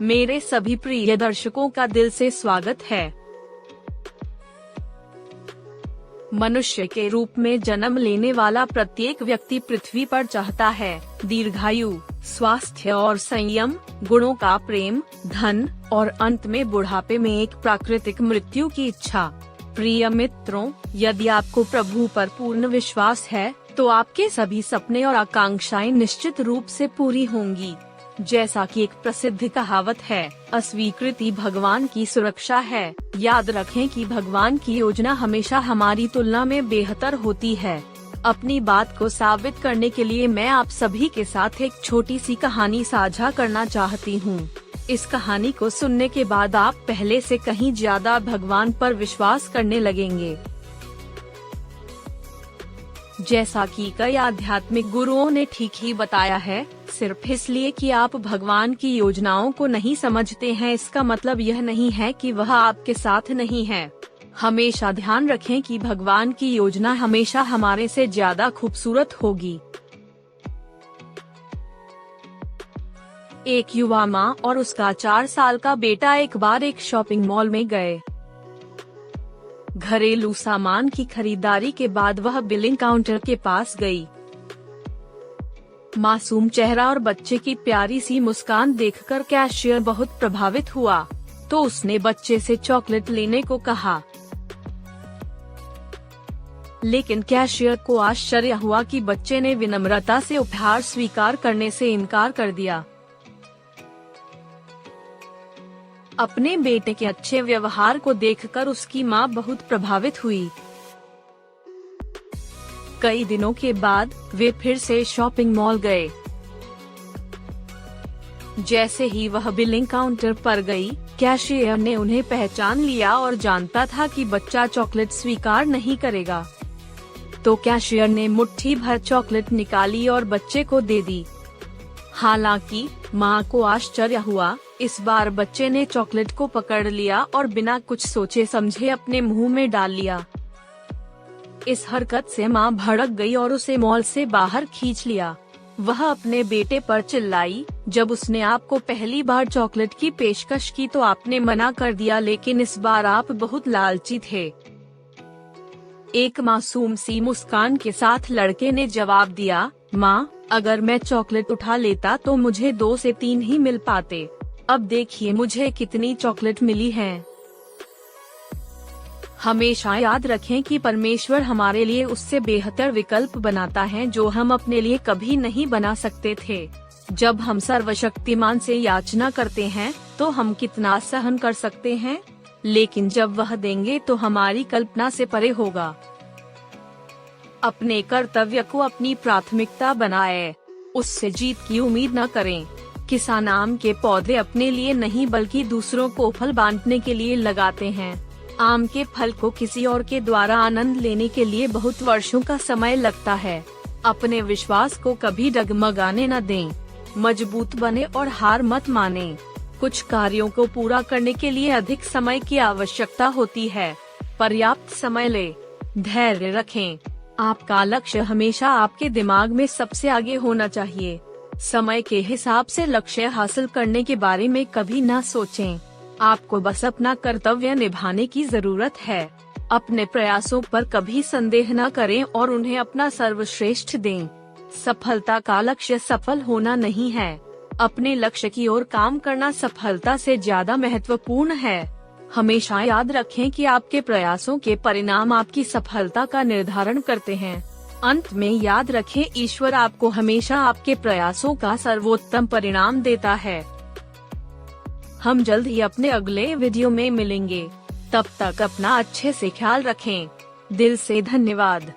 मेरे सभी प्रिय दर्शकों का दिल से स्वागत है। मनुष्य के रूप में जन्म लेने वाला प्रत्येक व्यक्ति पृथ्वी पर चाहता है दीर्घायु, स्वास्थ्य और संयम, गुणों का प्रेम, धन और अंत में बुढ़ापे में एक प्राकृतिक मृत्यु की इच्छा। प्रिय मित्रों, यदि आपको प्रभु पर पूर्ण विश्वास है तो आपके सभी सपने और आकांक्षाएं निश्चित रूप से पूरी होंगी। जैसा कि एक प्रसिद्ध कहावत है, अस्वीकृति भगवान की सुरक्षा है। याद रखें कि भगवान की योजना हमेशा हमारी तुलना में बेहतर होती है। अपनी बात को साबित करने के लिए मैं आप सभी के साथ एक छोटी सी कहानी साझा करना चाहती हूँ। इस कहानी को सुनने के बाद आप पहले से कहीं ज्यादा भगवान पर विश्वास करने लगेंगे। जैसा कि कई आध्यात्मिक गुरुओं ने ठीक ही बताया है, सिर्फ इसलिए कि आप भगवान की योजनाओं को नहीं समझते हैं, इसका मतलब यह नहीं है कि वह आपके साथ नहीं है। हमेशा ध्यान रखें कि भगवान की योजना हमेशा हमारे से ज्यादा खूबसूरत होगी। एक युवा माँ और उसका 4 साल का बेटा एक बार एक शॉपिंग मॉल में गए। घरेलू सामान की खरीदारी के बाद वह बिलिंग काउंटर के पास गई। मासूम चेहरा और बच्चे की प्यारी सी मुस्कान देखकर कैशियर बहुत प्रभावित हुआ, तो उसने बच्चे से चॉकलेट लेने को कहा। लेकिन कैशियर को आश्चर्य हुआ कि बच्चे ने विनम्रता से उपहार स्वीकार करने से इनकार कर दिया। अपने बेटे के अच्छे व्यवहार को देखकर उसकी माँ बहुत प्रभावित हुई। कई दिनों के बाद वे फिर से शॉपिंग मॉल गए। जैसे ही वह बिलिंग काउंटर पर गई, कैशियर ने उन्हें पहचान लिया और जानता था कि बच्चा चॉकलेट स्वीकार नहीं करेगा। तो कैशियर ने मुट्ठी भर चॉकलेट निकाली और बच्चे को दे दी। हालांकि माँ को आश्चर्य हुआ, इस बार बच्चे ने चॉकलेट को पकड़ लिया और बिना कुछ सोचे समझे अपने मुंह में डाल लिया। इस हरकत से माँ भड़क गई और उसे मॉल से बाहर खींच लिया। वह अपने बेटे पर चिल्लाई, जब उसने आपको पहली बार चॉकलेट की पेशकश की तो आपने मना कर दिया, लेकिन इस बार आप बहुत लालची थे। एक मासूम सी मुस्कान के साथ लड़के ने जवाब दिया, माँ, अगर मैं चॉकलेट उठा लेता तो मुझे 2 से 3 ही मिल पाते। अब देखिए मुझे कितनी चॉकलेट मिली है। हमेशा याद रखें कि परमेश्वर हमारे लिए उससे बेहतर विकल्प बनाता है जो हम अपने लिए कभी नहीं बना सकते थे। जब हम सर्वशक्तिमान से याचना करते हैं तो हम कितना सहन कर सकते हैं, लेकिन जब वह देंगे तो हमारी कल्पना से परे होगा। अपने कर्तव्य को अपनी प्राथमिकता बनाएं, उससे जीत की उम्मीद न करें। किसान आम के पौधे अपने लिए नहीं बल्कि दूसरों को फल बांटने के लिए लगाते हैं। आम के फल को किसी और के द्वारा आनंद लेने के लिए बहुत वर्षों का समय लगता है। अपने विश्वास को कभी डगमगाने न दें, मजबूत बने और हार मत मानें। कुछ कार्यों को पूरा करने के लिए अधिक समय की आवश्यकता होती है। पर्याप्त समय ले, धैर्य रखें। आपका लक्ष्य हमेशा आपके दिमाग में सबसे आगे होना चाहिए। समय के हिसाब से लक्ष्य हासिल करने के बारे में कभी न सोचें। आपको बस अपना कर्तव्य निभाने की जरूरत है। अपने प्रयासों पर कभी संदेह न करें और उन्हें अपना सर्वश्रेष्ठ दें। सफलता का लक्ष्य सफल होना नहीं है, अपने लक्ष्य की ओर काम करना सफलता से ज्यादा महत्वपूर्ण है। हमेशा याद रखें कि आपके प्रयासों के परिणाम आपकी सफलता का निर्धारण करते हैं। अंत में याद रखें, ईश्वर आपको हमेशा आपके प्रयासों का सर्वोत्तम परिणाम देता है। हम जल्द ही अपने अगले वीडियो में मिलेंगे। तब तक अपना अच्छे से ख्याल रखें। दिल से धन्यवाद।